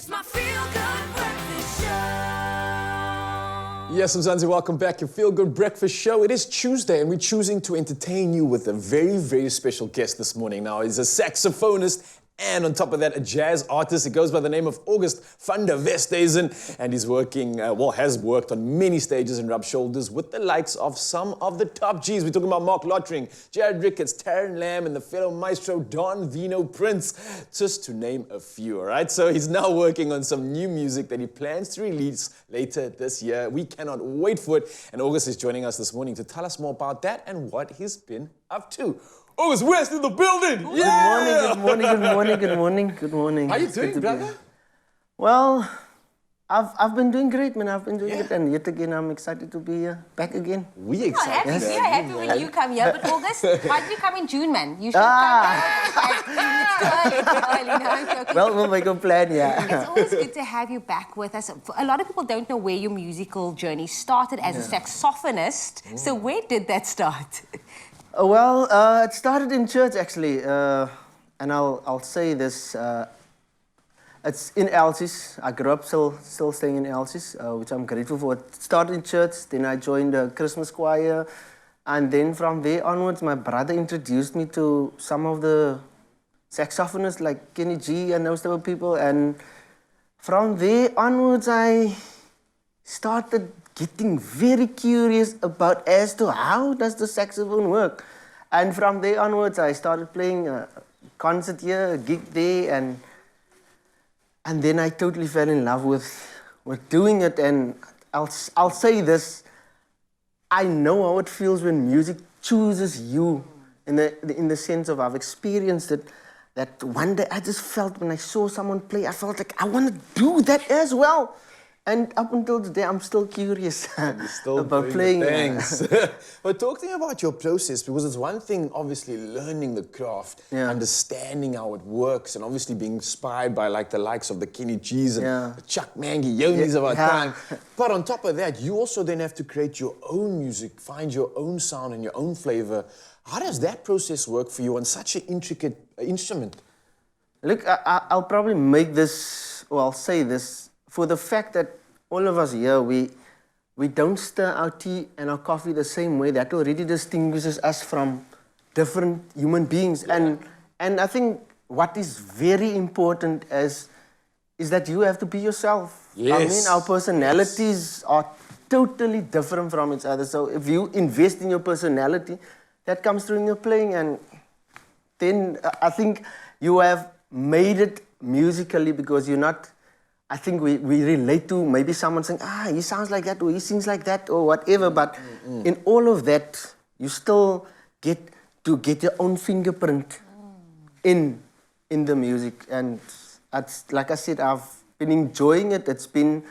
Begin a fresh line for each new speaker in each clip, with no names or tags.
It's my feel-good breakfast show.
Yes, Mzansi, welcome back. Your Feel Good Breakfast Show. It is Tuesday, and we're choosing to entertain you with a very, very special guest this morning. Now, he's a saxophonist, and on top of that, a jazz artist. He goes by the name of August van der Westhuizen, and he's working, has worked on many stages and rubbed shoulders with the likes of some of the top Gs. We're talking about Mark Lottering, Jared Ricketts, Taryn Lamb, and the fellow maestro Don Vino Prince, just to name a few, all right? So he's now working on some new music that he plans to release later this year. We cannot wait for it, and August is joining us this morning to tell us more about that and what he's been up to. August West in the building! Yeah!
Good morning.
How you doing, brother?
Well, I've been doing great, man. I've been doing it, and yet again, I'm excited to be back again.
We excited.
We are happy when you come here, but August, why did you come in June, man? You should come back. It's too early. No, I'm joking.
Well, we'll make a plan, yeah.
It's always good to have you back with us. A lot of people don't know where your musical journey started as a saxophonist. So where did that start?
Well, it started in church, actually, and I'll say this. It's in Elsie's. I grew up still staying in Elsie's, which I'm grateful for. It started in church, then I joined the Christmas choir, and then from there onwards, my brother introduced me to some of the saxophonists like Kenny G and those type of people, and from there onwards, I started getting very curious about as to how does the saxophone work. And from there onwards, I started playing a concert here, a gig there, and then I totally fell in love with doing it. And I'll say this, I know how it feels when music chooses you, in the sense of I've experienced it, that one day I just felt when I saw someone play, I felt like I want to do that as well. And up until today, I'm still curious about playing.
Thanks. But talk to me about your process, because it's one thing, obviously, learning the craft, understanding how it works, and obviously being inspired by like the likes of the Kenny G's and the Chuck Mangionis of our time. But on top of that, you also then have to create your own music, find your own sound and your own flavor. How does that process work for you on such an intricate instrument?
Look, I'll probably make this, or I'll say this, for the fact that all of us here, we don't stir our tea and our coffee the same way. That already distinguishes us from different human beings. And I think what is very important is that you have to be yourself.
Yes.
I mean, our personalities are totally different from each other. So if you invest in your personality, that comes through in your playing. And then I think you have made it musically, because you're not... I think we relate to maybe someone saying, he sounds like that, or he sings like that, or whatever. But in all of that, you still get to get your own fingerprint in the music. And it's, like I said, I've been enjoying it. It's been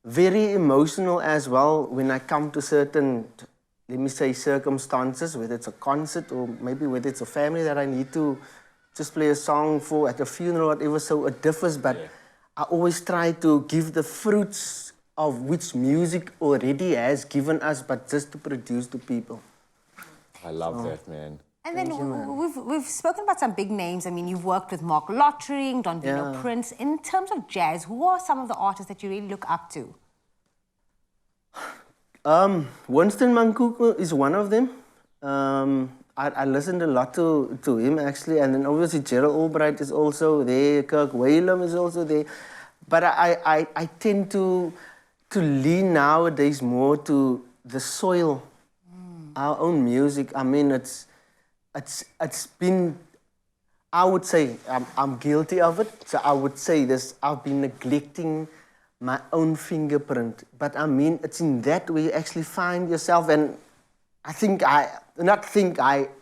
very emotional as well when I come to certain, let me say, circumstances, whether it's a concert or maybe whether it's a family that I need to just play a song for at a funeral or whatever. So it differs, but... I always try to give the fruits of which music already has given us, but just to produce to people.
I love that, man.
And then we've spoken about some big names. I mean, you've worked with Mark Lottering, Don Vino Prince. In terms of jazz, who are some of the artists that you really look up to?
Winston Mankuku is one of them. I listened a lot to him, actually, and then obviously Gerald Albright is also there, Kirk Whalum is also there. But I tend to lean nowadays more to the soil, our own music. I mean, it's been, I would say, I'm guilty of it, so I would say this, I've been neglecting my own fingerprint. But I mean, it's in that way you actually find yourself, and I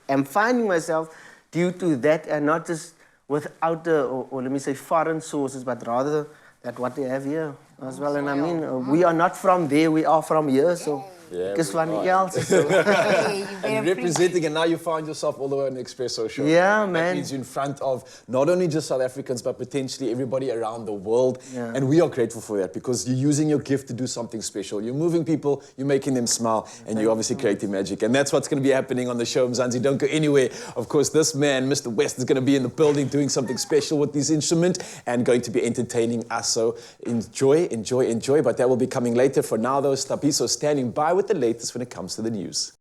am finding myself due to that, and not just without or let me say foreign sources, but rather that what they have here as well. And I mean, we are not from there, we are from here, so
Yeah,
because
we
van
are.
else. So.
Hey, you've been
And
a
representing, and now you found yourself all the way on the Expresso show.
Yeah,
That
man.
means you're in front of not only just South Africans, but potentially everybody around the world.
Yeah.
And we are grateful for that because you're using your gift to do something special. You're moving people, you're making them smile, and you're obviously creating magic. And that's what's going to be happening on the show, Mzansi. Don't go anywhere. Of course, this man, Mr. West, is going to be in the building doing something special with his instrument and going to be entertaining us. So enjoy, enjoy, enjoy. But that will be coming later. For now, though, Stabiso standing by with the latest when it comes to the news.